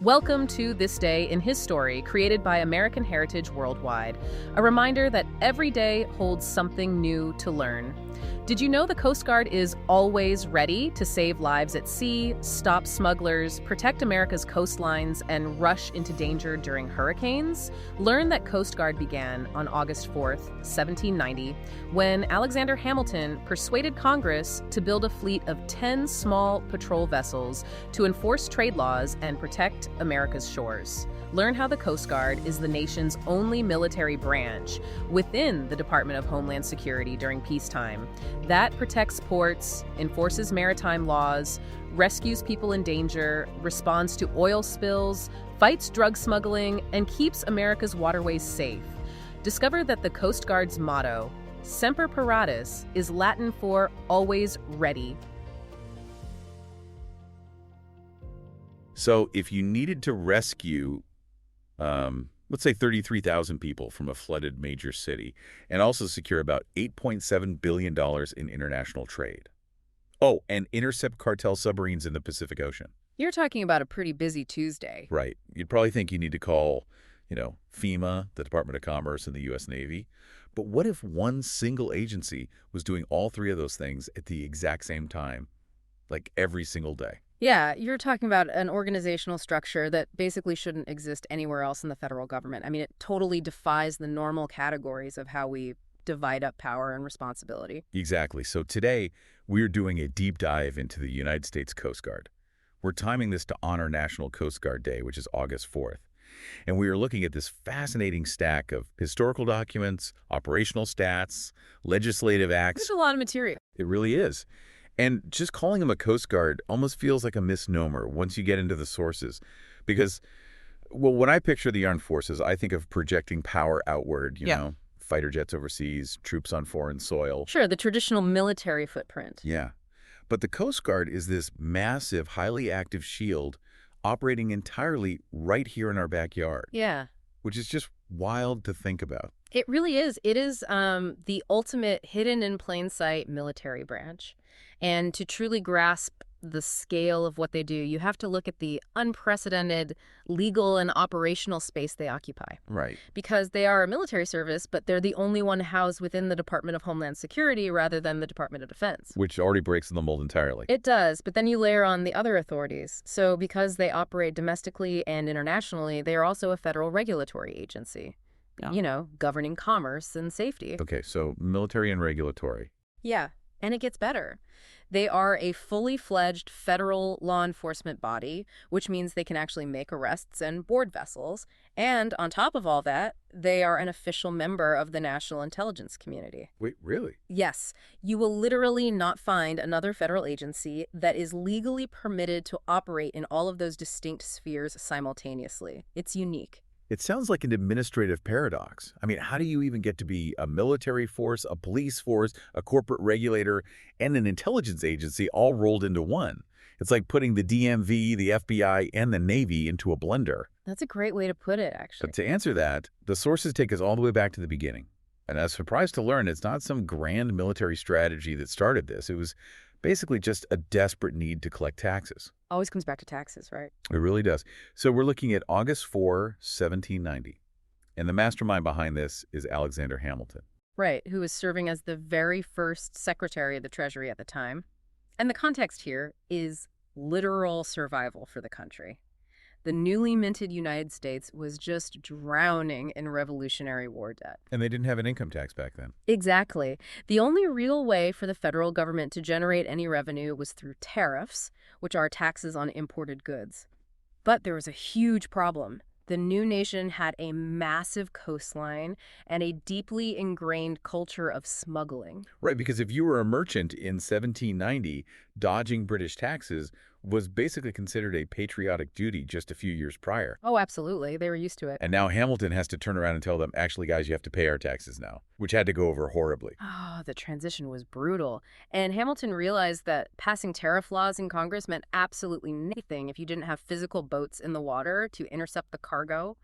Welcome to This Day in His Story, created by American Heritage Worldwide, a reminder that every day holds something new to learn. Did you know the Coast Guard is always ready to save lives at sea, stop smugglers, protect America's coastlines, and rush into danger during hurricanes? Learn that Coast Guard began on August 4th, 1790, when Alexander Hamilton persuaded Congress to build a fleet of 10 small patrol vessels to enforce trade laws and protect America's shores. Learn how the Coast Guard is the nation's only military branch within the Department of Homeland Security during peacetime that protects ports, enforces maritime laws, rescues people in danger, responds to oil spills, fights drug smuggling, and keeps America's waterways safe. Discover that the Coast Guard's motto, Semper Paratus, is Latin for always ready. So if you needed to rescue, let's say 33,000 people from a flooded major city and also secure about $8.7 billion in international trade. Oh, and intercept cartel submarines in the Pacific Ocean. You're talking about a pretty busy Tuesday. Right. You'd probably think you need to call, FEMA, the Department of Commerce, and the U.S. Navy. But what if one single agency was doing all three of those things at the exact same time, like every single day? Yeah, you're talking about an organizational structure that basically shouldn't exist anywhere else in the federal government. I mean, it totally defies the normal categories of how we divide up power and responsibility. Exactly. So today, we're doing a deep dive into the United States Coast Guard. We're timing this to honor National Coast Guard Day, which is August 4th. And we are looking at this fascinating stack of historical documents, operational stats, legislative acts. There's a lot of material. It really is. And just calling them a Coast Guard almost feels like a misnomer once you get into the sources. Because, well, when I picture the armed forces, I think of projecting power outward, you know, fighter jets overseas, troops on foreign soil. Sure, the traditional military footprint. Yeah. But the Coast Guard is this massive, highly active shield operating entirely right here in our backyard. Yeah. Which is just wild to think about. It really is. It is the ultimate hidden in plain sight military branch. And to truly grasp the scale of what they do, you have to look at the unprecedented legal and operational space they occupy. Right. Because they are a military service, but they're the only one housed within the Department of Homeland Security rather than the Department of Defense. Which already breaks the mold entirely. It does, but then you layer on the other authorities. So because they operate domestically and internationally, they are also a federal regulatory agency. Yeah. Governing commerce and safety. Okay, so military and regulatory. Yeah, and it gets better. They are a fully fledged federal law enforcement body, which means they can actually make arrests and board vessels. And on top of all that, they are an official member of the national intelligence community. Wait, really? Yes. You will literally not find another federal agency that is legally permitted to operate in all of those distinct spheres simultaneously. It's unique. It sounds like an administrative paradox. I mean, how do you even get to be a military force, a police force, a corporate regulator, and an intelligence agency all rolled into one? It's like putting the DMV, the FBI, and the Navy into a blender. That's a great way to put it, actually. But to answer that, the sources take us all the way back to the beginning. And I was surprised to learn it's not some grand military strategy that started this. It was basically just a desperate need to collect taxes. Always comes back to taxes, right? It really does. So we're looking at August 4, 1790. And the mastermind behind this is Alexander Hamilton. Right, who was serving as the very first Secretary of the Treasury at the time. And the context here is literal survival for the country. The newly minted United States was just drowning in Revolutionary War debt. And they didn't have an income tax back then. Exactly. The only real way for the federal government to generate any revenue was through tariffs, which are taxes on imported goods. But there was a huge problem. The new nation had a massive coastline and a deeply ingrained culture of smuggling. Right, because if you were a merchant in 1790, dodging British taxes was basically considered a patriotic duty just a few years prior. Oh, absolutely. They were used to it. And now Hamilton has to turn around and tell them, actually, guys, you have to pay our taxes now, which had to go over horribly. Oh, the transition was brutal. And Hamilton realized that passing tariff laws in Congress meant absolutely nothing if you didn't have physical boats in the water to intercept the cargo,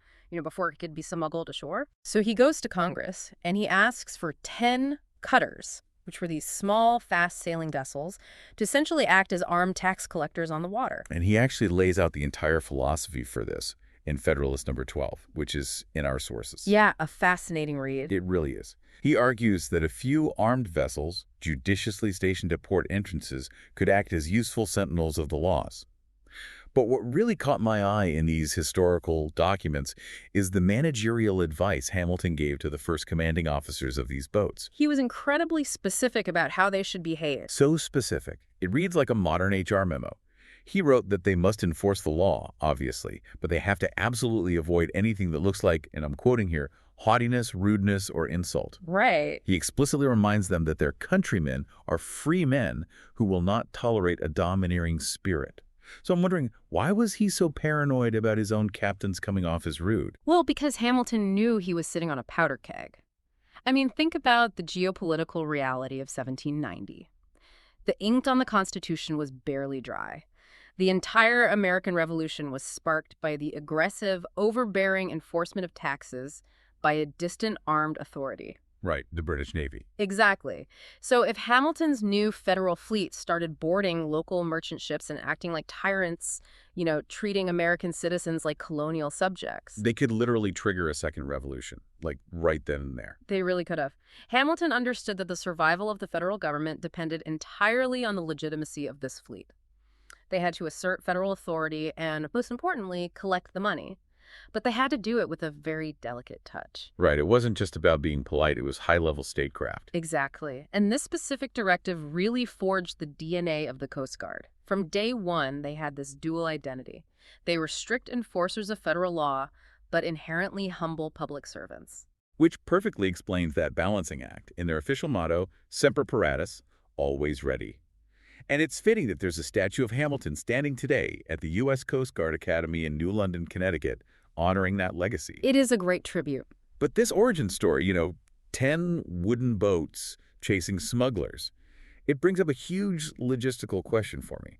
before it could be smuggled ashore. So he goes to Congress and he asks for 10 cutters. which were these small, fast-sailing vessels, to essentially act as armed tax collectors on the water. And he actually lays out the entire philosophy for this in Federalist Number 12, which is in our sources. Yeah, a fascinating read. It really is. He argues that a few armed vessels, judiciously stationed at port entrances, could act as useful sentinels of the laws. But what really caught my eye in these historical documents is the managerial advice Hamilton gave to the first commanding officers of these boats. He was incredibly specific about how they should behave. So specific, it reads like a modern HR memo. He wrote that they must enforce the law, obviously, but they have to absolutely avoid anything that looks like, and I'm quoting here, haughtiness, rudeness, or insult. Right. He explicitly reminds them that their countrymen are free men who will not tolerate a domineering spirit. So I'm wondering, why was he so paranoid about his own captains coming off as rude? Well, because Hamilton knew he was sitting on a powder keg. I mean, think about the geopolitical reality of 1790. The ink on the Constitution was barely dry. The entire American Revolution was sparked by the aggressive, overbearing enforcement of taxes by a distant armed authority. Right, the British Navy. Exactly. So if Hamilton's new federal fleet started boarding local merchant ships and acting like tyrants, treating American citizens like colonial subjects. They could literally trigger a second revolution, like right then and there. They really could have. Hamilton understood that the survival of the federal government depended entirely on the legitimacy of this fleet. They had to assert federal authority and, most importantly, collect the money. But they had to do it with a very delicate touch. Right, it wasn't just about being polite, it was high-level statecraft. Exactly. And this specific directive really forged the DNA of the Coast Guard. From day one, they had this dual identity. They were strict enforcers of federal law, but inherently humble public servants. Which perfectly explains that balancing act in their official motto, Semper Paratus, always ready. And it's fitting that there's a statue of Hamilton standing today at the U.S. Coast Guard Academy in New London, Connecticut, honoring that legacy. It is a great tribute. But this origin story, 10 wooden boats chasing smugglers, it brings up a huge logistical question for me.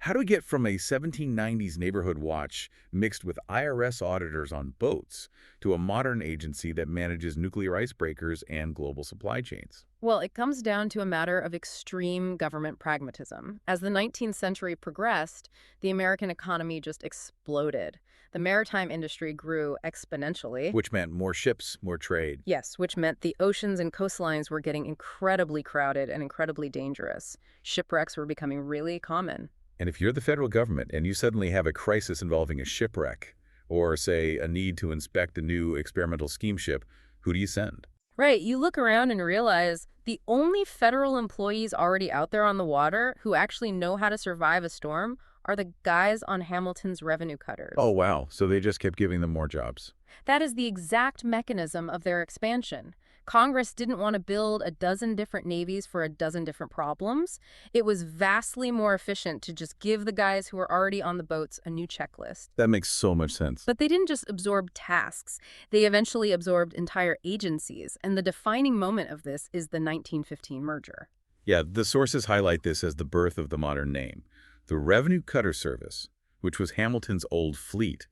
How do we get from a 1790s neighborhood watch mixed with IRS auditors on boats to a modern agency that manages nuclear icebreakers and global supply chains? Well, it comes down to a matter of extreme government pragmatism. As the 19th century progressed, the American economy just exploded. The maritime industry grew exponentially. Which meant more ships, more trade. Yes, which meant the oceans and coastlines were getting incredibly crowded and incredibly dangerous. Shipwrecks were becoming really common. And if you're the federal government and you suddenly have a crisis involving a shipwreck, or, say, a need to inspect a new experimental steamship, who do you send? Right, you look around and realize the only federal employees already out there on the water who actually know how to survive a storm are the guys on Hamilton's revenue cutters. Oh, wow. So they just kept giving them more jobs. That is the exact mechanism of their expansion. Congress didn't want to build a dozen different navies for a dozen different problems. It was vastly more efficient to just give the guys who were already on the boats a new checklist. That makes so much sense. But they didn't just absorb tasks. They eventually absorbed entire agencies. And the defining moment of this is the 1915 merger. Yeah, the sources highlight this as the birth of the modern name. The Revenue Cutter Service, which was Hamilton's old fleet,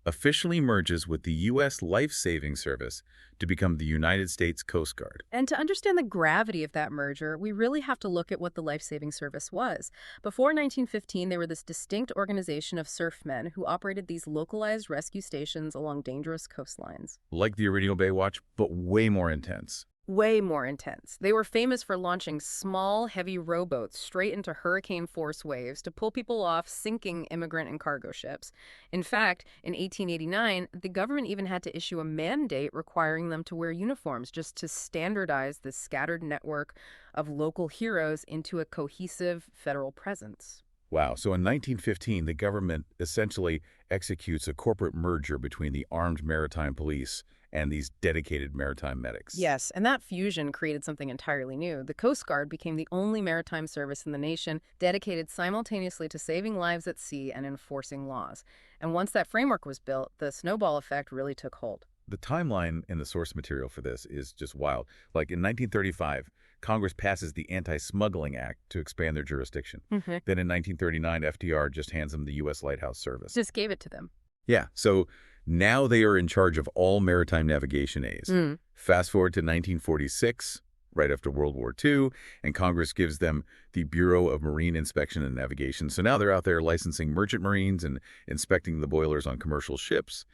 officially merges with the U.S. Life-Saving Service to become the United States Coast Guard. And to understand the gravity of that merger, we really have to look at what the Life-Saving Service was. Before 1915, they were this distinct organization of surfmen who operated these localized rescue stations along dangerous coastlines. Like the original Baywatch, but way more intense. Way more intense. They were famous for launching small, heavy rowboats straight into hurricane-force waves to pull people off sinking immigrant and cargo ships. In fact, in 1889, the government even had to issue a mandate requiring them to wear uniforms just to standardize this scattered network of local heroes into a cohesive federal presence. Wow. So in 1915, the government essentially executes a corporate merger between the armed maritime police and these dedicated maritime medics. Yes, and that fusion created something entirely new. The Coast Guard became the only maritime service in the nation dedicated simultaneously to saving lives at sea and enforcing laws. And once that framework was built, the snowball effect really took hold. The timeline in the source material for this is just wild. Like in 1935, Congress passes the Anti-Smuggling Act to expand their jurisdiction. Then in 1939, FDR just hands them the U.S. Lighthouse Service. Just gave it to them. Yeah, so now they are in charge of all maritime navigation A's. Fast forward to 1946, right after World War II, and Congress gives them the Bureau of Marine Inspection and Navigation. So now they're out there licensing merchant marines and inspecting the boilers on commercial ships.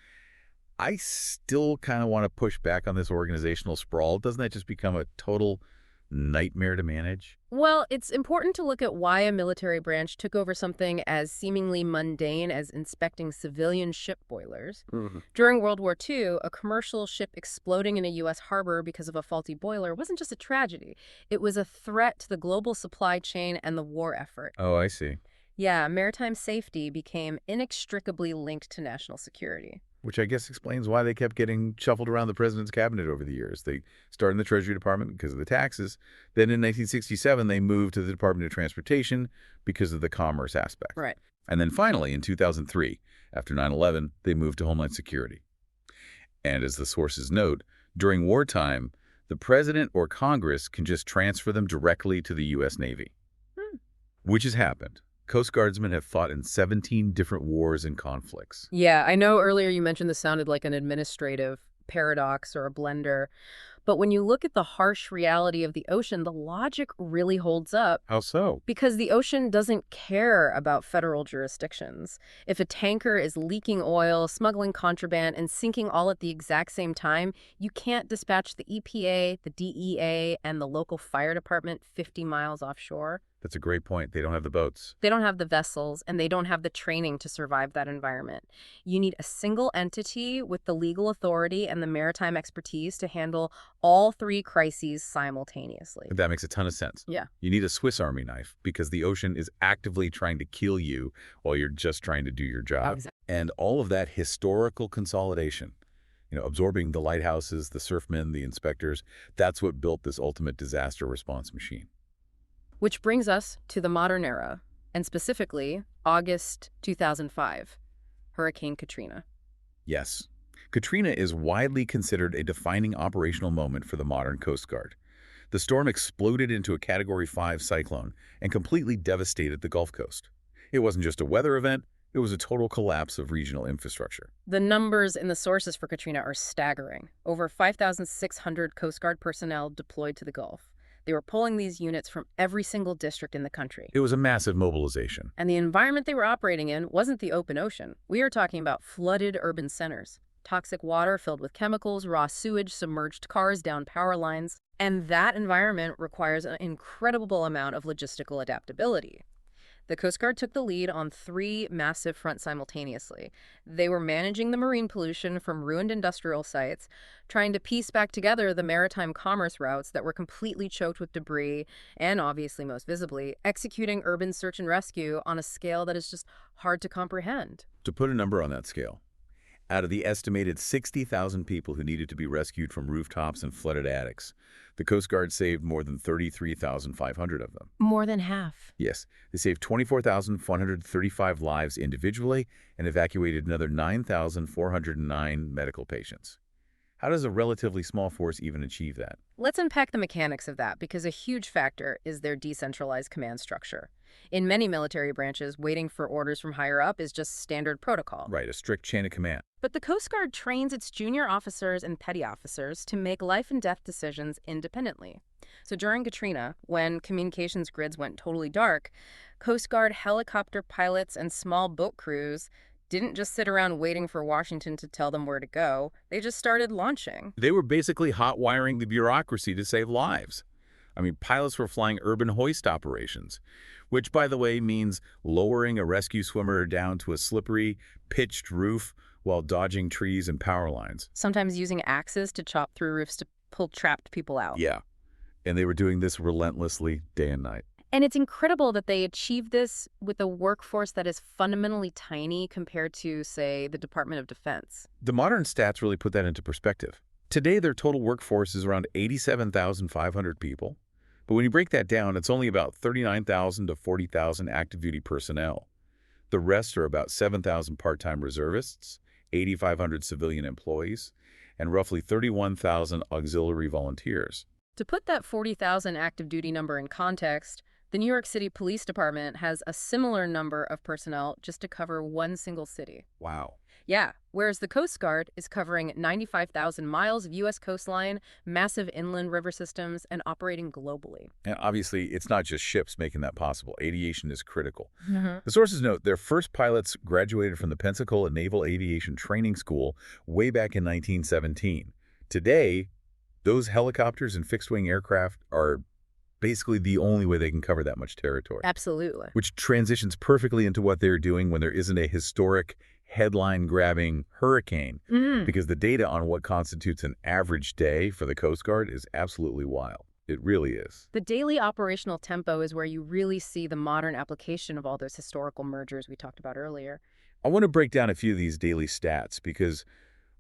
I still kind of want to push back on this organizational sprawl. Doesn't that just become a total nightmare to manage? Well, it's important to look at why a military branch took over something as seemingly mundane as inspecting civilian ship boilers. During World War II, a commercial ship exploding in a U.S. harbor because of a faulty boiler wasn't just a tragedy. It was a threat to the global supply chain and the war effort. Oh, I see. Yeah, maritime safety became inextricably linked to national security. Which I guess explains why they kept getting shuffled around the president's cabinet over the years. They started in the Treasury Department because of the taxes. Then in 1967, they moved to the Department of Transportation because of the commerce aspect. Right. And then finally, in 2003, after 9/11, they moved to Homeland Security. And as the sources note, during wartime, the president or Congress can just transfer them directly to the U.S. Navy, which has happened. Coast Guardsmen have fought in 17 different wars and conflicts. Yeah, I know earlier you mentioned this sounded like an administrative paradox or a blender, but when you look at the harsh reality of the ocean, the logic really holds up. How so? Because the ocean doesn't care about federal jurisdictions. If a tanker is leaking oil, smuggling contraband, and sinking all at the exact same time, you can't dispatch the EPA, the DEA, and the local fire department 50 miles offshore. That's a great point. They don't have the boats. They don't have the vessels, and they don't have the training to survive that environment. You need a single entity with the legal authority and the maritime expertise to handle all three crises simultaneously. That makes a ton of sense. Yeah. You need a Swiss Army knife because the ocean is actively trying to kill you while you're just trying to do your job. Exactly. And all of that historical consolidation, absorbing the lighthouses, the surfmen, the inspectors, that's what built this ultimate disaster response machine. Which brings us to the modern era, and specifically August 2005, Hurricane Katrina. Yes. Katrina is widely considered a defining operational moment for the modern Coast Guard. The storm exploded into a Category 5 cyclone and completely devastated the Gulf Coast. It wasn't just a weather event, it was a total collapse of regional infrastructure. The numbers in the sources for Katrina are staggering. Over 5,600 Coast Guard personnel deployed to the Gulf. They were pulling these units from every single district in the country. It was a massive mobilization. And the environment they were operating in wasn't the open ocean. We are talking about flooded urban centers. Toxic water filled with chemicals, raw sewage, submerged cars down power lines. And that environment requires an incredible amount of logistical adaptability. The Coast Guard took the lead on three massive fronts simultaneously. They were managing the marine pollution from ruined industrial sites, trying to piece back together the maritime commerce routes that were completely choked with debris, and obviously most visibly, executing urban search and rescue on a scale that is just hard to comprehend. To put a number on that scale, out of the estimated 60,000 people who needed to be rescued from rooftops and flooded attics, the Coast Guard saved more than 33,500 of them. More than half. Yes, they saved 24,135 lives individually and evacuated another 9,409 medical patients. How does a relatively small force even achieve that? Let's unpack the mechanics of that, because a huge factor is their decentralized command structure. In many military branches, waiting for orders from higher up is just standard protocol. Right, a strict chain of command. But the Coast Guard trains its junior officers and petty officers to make life and death decisions independently. So during Katrina, when communications grids went totally dark, Coast Guard helicopter pilots and small boat crews didn't just sit around waiting for Washington to tell them where to go. They just started launching. They were basically hot-wiring the bureaucracy to save lives. I mean, pilots were flying urban hoist operations, which, by the way, means lowering a rescue swimmer down to a slippery, pitched roof while dodging trees and power lines. Sometimes using axes to chop through roofs to pull trapped people out. Yeah, and they were doing this relentlessly day and night. And it's incredible that they achieved this with a workforce that is fundamentally tiny compared to, say, the Department of Defense. The modern stats really put that into perspective. Today, their total workforce is around 87,500 people. But when you break that down, it's only about 39,000 to 40,000 active-duty personnel. The rest are about 7,000 part-time reservists, 8,500 civilian employees, and roughly 31,000 auxiliary volunteers. To put that 40,000 active-duty number in context, the New York City Police Department has a similar number of personnel just to cover one single city. Wow. Yeah, whereas the Coast Guard is covering 95,000 miles of U.S. coastline, massive inland river systems, and operating globally. And obviously, it's not just ships making that possible. Aviation is critical. Mhm. The sources note their first pilots graduated from the Pensacola Naval Aviation Training School way back in 1917. Today, those helicopters and fixed-wing aircraft are basically the only way they can cover that much territory, Absolutely. which transitions perfectly into what they're doing when there isn't a historic, headline-grabbing hurricane, Mhm. because the data on what constitutes an average day for the Coast Guard is absolutely wild. It really is. The daily operational tempo is where you really see the modern application of all those historical mergers we talked about earlier. I want to break down a few of these daily stats because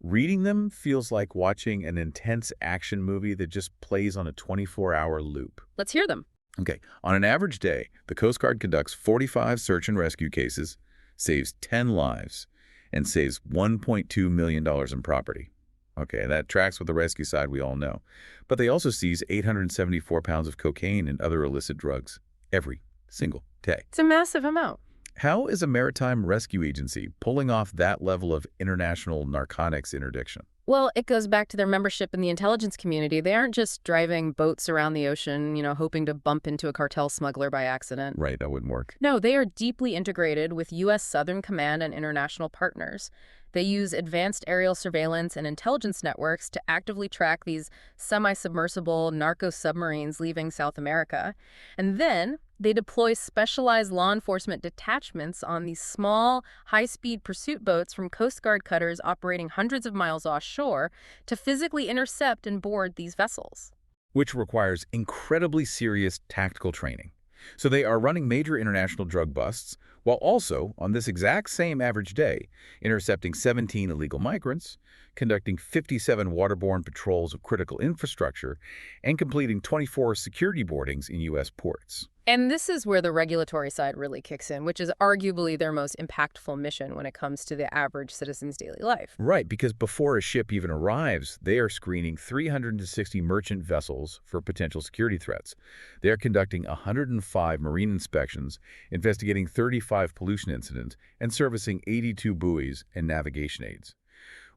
reading them feels like watching an intense action movie that just plays on a 24-hour loop. Let's hear them. Okay, on an average day, the Coast Guard conducts 45 search and rescue cases, saves 10 lives, and saves $1.2 million in property. Okay, that tracks with the rescue side we all know. But they also seize 874 pounds of cocaine and other illicit drugs every single day. It's a massive amount. How is a maritime rescue agency pulling off that level of international narcotics interdiction? Well, it goes back to their membership in the intelligence community. They aren't just driving boats around the ocean, hoping to bump into a cartel smuggler by accident. Right, that wouldn't work. No, they are deeply integrated with U.S. Southern Command and international partners. They use advanced aerial surveillance and intelligence networks to actively track these semi-submersible narco-submarines leaving South America. And then they deploy specialized law enforcement detachments on these small, high-speed pursuit boats from Coast Guard cutters operating hundreds of miles offshore to physically intercept and board these vessels. Which requires incredibly serious tactical training. So they are running major international drug busts, while also, on this exact same average day, intercepting 17 illegal migrants, conducting 57 waterborne patrols of critical infrastructure, and completing 24 security boardings in U.S. ports. And this is where the regulatory side really kicks in, which is arguably their most impactful mission when it comes to the average citizen's daily life. Right, because before a ship even arrives, they are screening 360 merchant vessels for potential security threats. They are conducting 105 marine inspections, investigating 35 pollution incidents, and servicing 82 buoys and navigation aids,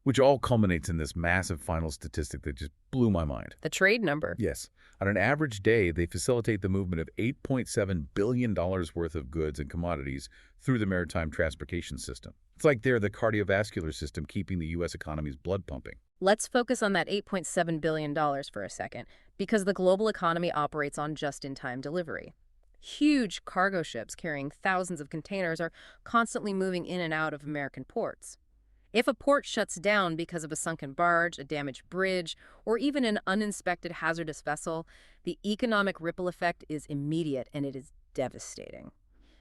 which all culminates in this massive final statistic that just blew my mind. The trade number. Yes. On an average day, they facilitate the movement of $8.7 billion worth of goods and commodities through the maritime transportation system. It's like they're the cardiovascular system keeping the U.S. economy's blood pumping. Let's focus on that $8.7 billion for a second, because the global economy operates on just-in-time delivery. Huge cargo ships carrying thousands of containers are constantly moving in and out of American ports. If a port shuts down because of a sunken barge, a damaged bridge, or even an uninspected hazardous vessel, the economic ripple effect is immediate and it is devastating.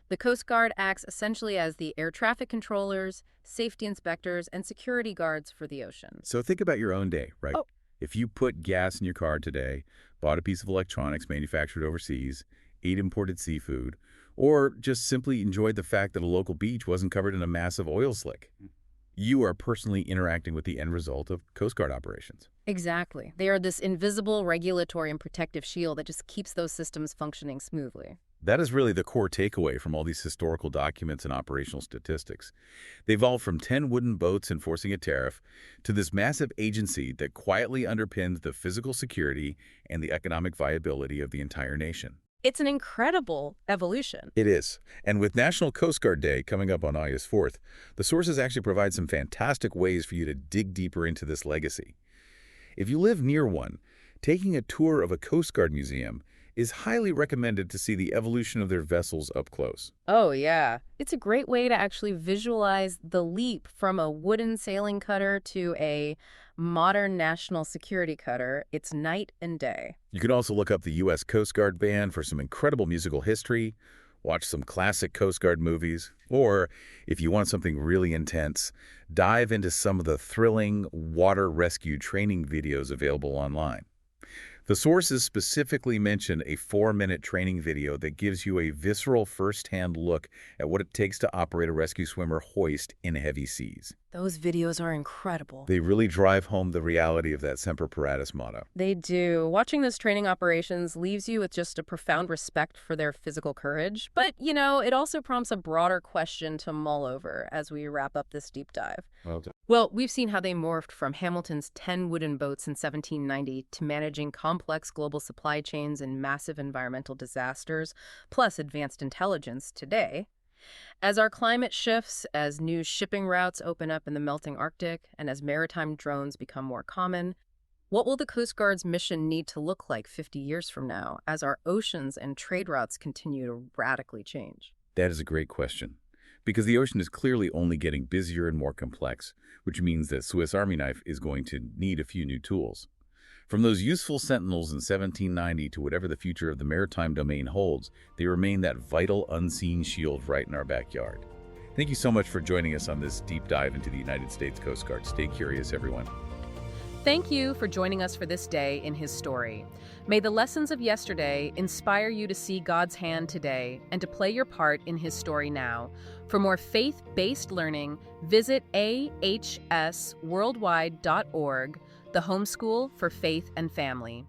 The Coast Guard acts essentially as the air traffic controllers, safety inspectors, and security guards for the ocean. So think about your own day, right? Oh. If you put gas in your car today, bought a piece of electronics manufactured overseas, ate imported seafood, or just simply enjoyed the fact that a local beach wasn't covered in a massive oil slick, you are personally interacting with the end result of Coast Guard operations. Exactly. They are this invisible regulatory and protective shield that just keeps those systems functioning smoothly. That is really the core takeaway from all these historical documents and operational statistics. They evolved from 10 wooden boats enforcing a tariff to this massive agency that quietly underpins the physical security and the economic viability of the entire nation. It's an incredible evolution. It is. And with National Coast Guard Day coming up on August 4th, the sources actually provide some fantastic ways for you to dig deeper into this legacy. If you live near one, taking a tour of a Coast Guard museum is highly recommended to see the evolution of their vessels up close. Oh, yeah. It's a great way to actually visualize the leap from a wooden sailing cutter to a modern national security cutter. It's night and day. You can also look up the U.S. Coast Guard Band for some incredible musical history, watch some classic Coast Guard movies, or, if you want something really intense, dive into some of the thrilling water rescue training videos available online. The sources specifically mention a 4-minute training video that gives you a visceral first-hand look at what it takes to operate a rescue swimmer hoist in heavy seas. Those videos are incredible. They really drive home the reality of that Semper Paratus motto. They do. Watching those training operations leaves you with just a profound respect for their physical courage. But, it also prompts a broader question to mull over as we wrap up this deep dive. Well done. Well, we've seen how they morphed from Hamilton's 10 wooden boats in 1790 to managing complex global supply chains and massive environmental disasters, plus advanced intelligence today. As our climate shifts, as new shipping routes open up in the melting Arctic, and as maritime drones become more common, what will the Coast Guard's mission need to look like 50 years from now as our oceans and trade routes continue to radically change? That is a great question. Because the ocean is clearly only getting busier and more complex, which means that Swiss Army knife is going to need a few new tools. From those useful sentinels in 1790 to whatever the future of the maritime domain holds, they remain that vital, unseen shield right in our backyard. Thank you so much for joining us on this deep dive into the United States Coast Guard. Stay curious, everyone. Thank you for joining us for this day in his story. May the lessons of yesterday inspire you to see God's hand today and to play your part in his story now. For more faith-based learning, visit ahsworldwide.org, the homeschool for faith and family.